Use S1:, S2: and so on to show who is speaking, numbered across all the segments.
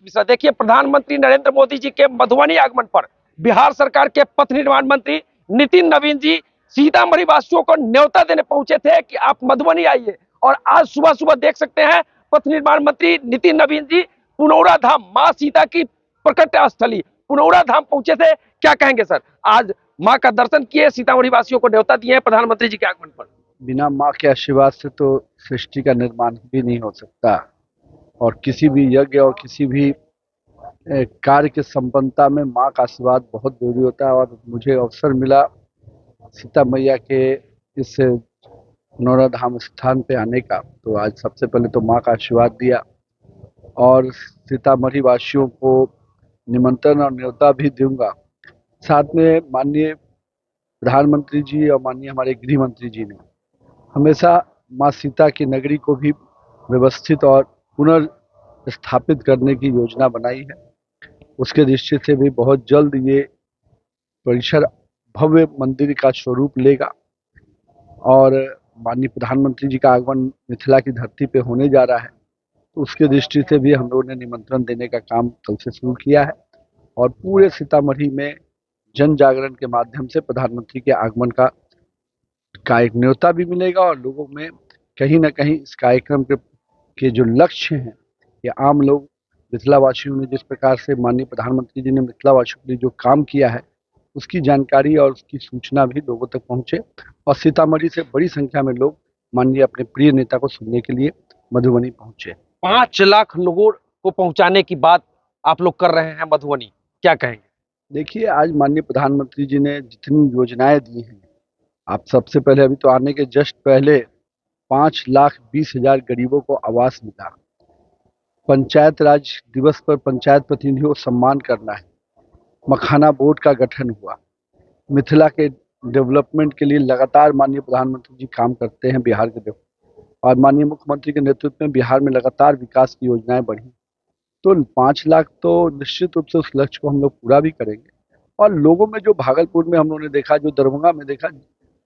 S1: मिश्रा। देखिए, प्रधानमंत्री नरेंद्र मोदी जी के मधुबनी आगमन पर बिहार सरकार के पथ निर्माण मंत्री नितिन नवीन जी सीतामढ़ी वासियों को न्योता देने पहुंचे थे कि आप मधुबनी आइए। और आज सुबह सुबह देख सकते हैं पथ निर्माण मंत्री नितिन नवीन जी पुनौरा धाम मां सीता की प्रकट स्थली पुनौरा धाम पहुंचे थे। क्या कहेंगे सर, आज मां का दर्शन किए, सीतामढ़ी वासियों को न्योता दिए हैं प्रधानमंत्री जी के आगमन पर।
S2: बिना माँ के आशीर्वाद से तो सृष्टि का निर्माण भी नहीं हो सकता, और किसी भी यज्ञ और किसी भी कार्य की संपन्नता में माँ का आशीर्वाद बहुत जरूरी होता है। और मुझे अवसर मिला सीता मैया के इस पुनौरा धाम स्थान पे आने का, तो आज सबसे पहले तो माँ का आशीर्वाद दिया और सीतामढ़ी वासियों को निमंत्रण और न्योता भी दूंगा। साथ में माननीय प्रधानमंत्री जी और माननीय हमारे गृह मंत्री जी ने हमेशा माँ सीता की नगरी को भी व्यवस्थित और पुनर्स्थापित करने की योजना बनाई है। उसके दृष्टि से भी बहुत जल्द ये परिसर भव्य मंदिर का स्वरूप लेगा और माननीय प्रधानमंत्री जी का आगमन मिथिला की धरती पे होने जा रहा है, तो उसके दृष्टि से भी हम लोगों ने निमंत्रण देने का काम कल से शुरू किया है। और पूरे सीतामढ़ी में जन जागरण के माध्यम से प्रधानमंत्री के आगमन का एक न्योता भी मिलेगा और लोगों में कहीं ना कहीं इस कार्यक्रम के जो लक्ष्य हैं, ये आम लोग मिथिला वासियों ने जिस प्रकार से माननीय प्रधानमंत्री जी ने मिथिला वासियों के लिए जो काम किया है, उसकी जानकारी और उसकी सूचना भी लोगों तक पहुंचे और सीतामढ़ी से बड़ी संख्या में लोग माननीय अपने प्रिय नेता को सुनने के लिए मधुबनी पहुंचे।
S1: 5 लाख लोगों को पहुंचाने की बात आप लोग कर रहे हैं मधुबनी, क्या कहेंगे?
S2: देखिए, आज माननीय प्रधानमंत्री जी ने जितनी योजनाएं दी हैं, आप सबसे पहले अभी तो आने के जस्ट पहले 5,20,000 गरीबों को आवास मिला। पंचायत राज दिवस पर पंचायत प्रतिनिधियों को सम्मान करना है। मखाना बोर्ड का गठन हुआ। मिथिला के डेवलपमेंट के लिए लगातार माननीय प्रधानमंत्री जी काम करते हैं बिहार के और माननीय मुख्यमंत्री के नेतृत्व में बिहार में लगातार विकास की योजनाएं बढ़ी। तो 5 लाख तो निश्चित रूप से उस लक्ष्य को हम लोग पूरा भी करेंगे। और लोगों में जो भागलपुर में हम लोगों ने देखा, जो दरभंगा में देखा,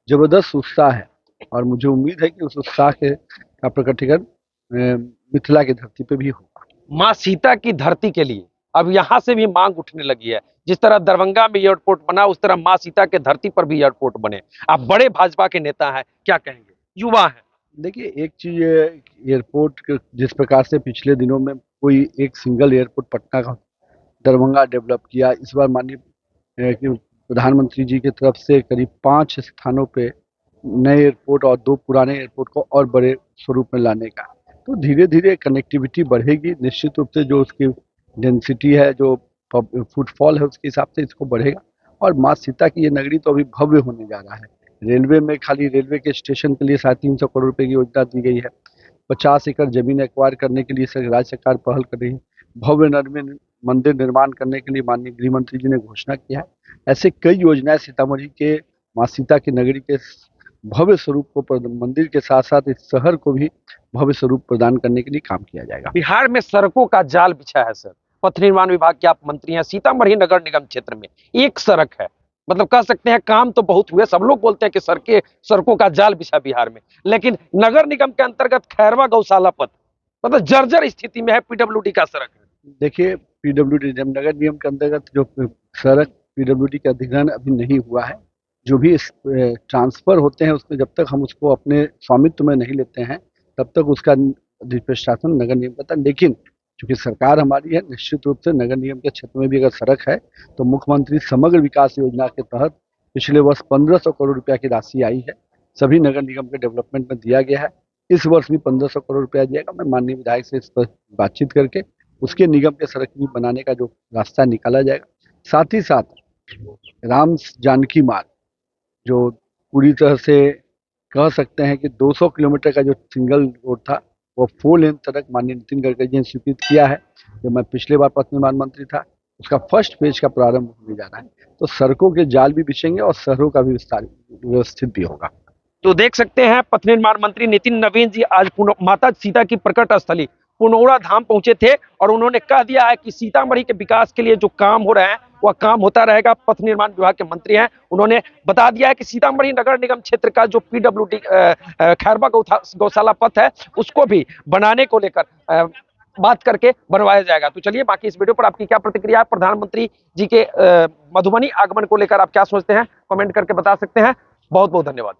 S2: जबरदस्त उत्साह है और मुझे उम्मीद है कि उस उत्साह का प्रकटीकरण मिथिला की धरती पे भी होगा।
S1: मां सीता की धरती के लिए अब यहां से भी मांग उठने लगी है। जिस तरह दरभंगा में एयरपोर्ट बना, उस तरह मां सीता के धरती पर भी एयरपोर्ट बने। आप बड़े भाजपा के नेता हैं, क्या कहेंगे, युवा हैं?
S2: देखिए, एक चीज एयरपोर्ट जिस प्रकार से पिछले दिनों में कोई एक सिंगल एयरपोर्ट पटना का दरभंगा डेवलप किया, इस बार माननीय प्रधानमंत्री जी की तरफ से करीब 5 स्थानों पे नए एयरपोर्ट और 2 पुराने एयरपोर्ट को और बड़े स्वरूप में लाने का, तो धीरे धीरे कनेक्टिविटी बढ़ेगी। निश्चित रूप से जो उसकी डेंसिटी है, जो फुटफॉल है, उसके हिसाब से इसको बढ़ेगा। और माँ सीता की ये नगरी तो अभी भव्य होने जा रहा है। रेलवे में खाली रेलवे के स्टेशन के लिए 350 करोड़ रुपए की योजना दी गई है। 50 एकड़ जमीन एक्वायर करने के लिए राज्य सरकार पहल कर रही है। भव्य मंदिर निर्माण करने के लिए माननीय गृह मंत्री जी ने घोषणा किया है। ऐसे कई योजनाएं सीतामढ़ी के माँ सीता की नगरी के भव्य स्वरूप को, मंदिर के साथ साथ इस शहर को भी भव्य स्वरूप प्रदान करने के लिए काम किया जाएगा।
S1: बिहार में सड़कों का जाल बिछा है सर। पथ निर्माण विभाग के आप मंत्री हैं। सीतामढ़ी नगर निगम क्षेत्र में एक सड़क है, मतलब कह सकते हैं काम तो बहुत हुए। सब लोग बोलते हैं कि सड़कों का जाल बिछा बिहार में, लेकिन नगर निगम के अंतर्गत खैरवा गौशाला पथ मतलब जर्जर स्थिति में है। पीडब्ल्यूडी का सड़क है।
S2: देखिए, पीडब्ल्यूडी नगर निगम के अंतर्गत जो सड़क पीडब्ल्यूडी का अधिग्रहण अभी नहीं हुआ है। जो भी ट्रांसफर होते हैं, उसमें जब तक हम उसको अपने स्वामित्व में नहीं लेते हैं, तब तक उसका प्रशासन नगर निगम करता है। लेकिन चूंकि सरकार हमारी है, निश्चित रूप से नगर निगम के क्षेत्र में भी अगर सड़क है तो मुख्यमंत्री समग्र विकास योजना के तहत पिछले वर्ष 1500 करोड़ रुपया की राशि आई है, सभी नगर निगम के डेवलपमेंट में दिया गया है। इस वर्ष भी 1500 करोड़ रुपया दिएगा। मैं माननीय विधायक से इस पर बातचीत करके उसके निगम के सड़क भी बनाने का जो रास्ता निकाला जाएगा। साथ ही साथ राम जानकी मार्ग, जो पूरी तरह से कह सकते हैं कि 200 किलोमीटर का जो सिंगल रोड था, वो 4 लेन सड़क माननीय नितिन गडकरी जी ने स्वीकृत किया है। जब मैं पिछले बार पथ निर्माण मंत्री था, उसका फर्स्ट फेज का प्रारंभ होने जा रहा है। तो सड़कों के जाल भी बिछेंगे और शहरों का भी विस्तार व्यवस्थित भी होगा।
S1: तो देख सकते हैं पथ निर्माण मंत्री नितिन नवीन जी आज माता सीता की प्रकट स्थली पुनौरा धाम पहुंचे थे और उन्होंने कह दिया है कि सीतामढ़ी के विकास के लिए जो काम हो रहे हैं वह काम होता रहेगा। पथ निर्माण विभाग के मंत्री हैं, उन्होंने बता दिया है कि सीतामढ़ी नगर निगम क्षेत्र का जो पीडब्ल्यूडी खैरवा गौशाला पथ है, उसको भी बनाने को लेकर बात करके बनवाया जाएगा। तो चलिए, बाकी इस वीडियो पर आपकी क्या प्रतिक्रिया है, प्रधानमंत्री जी के मधुबनी आगमन को लेकर आप क्या सोचते हैं, कमेंट करके बता सकते हैं। बहुत बहुत धन्यवाद।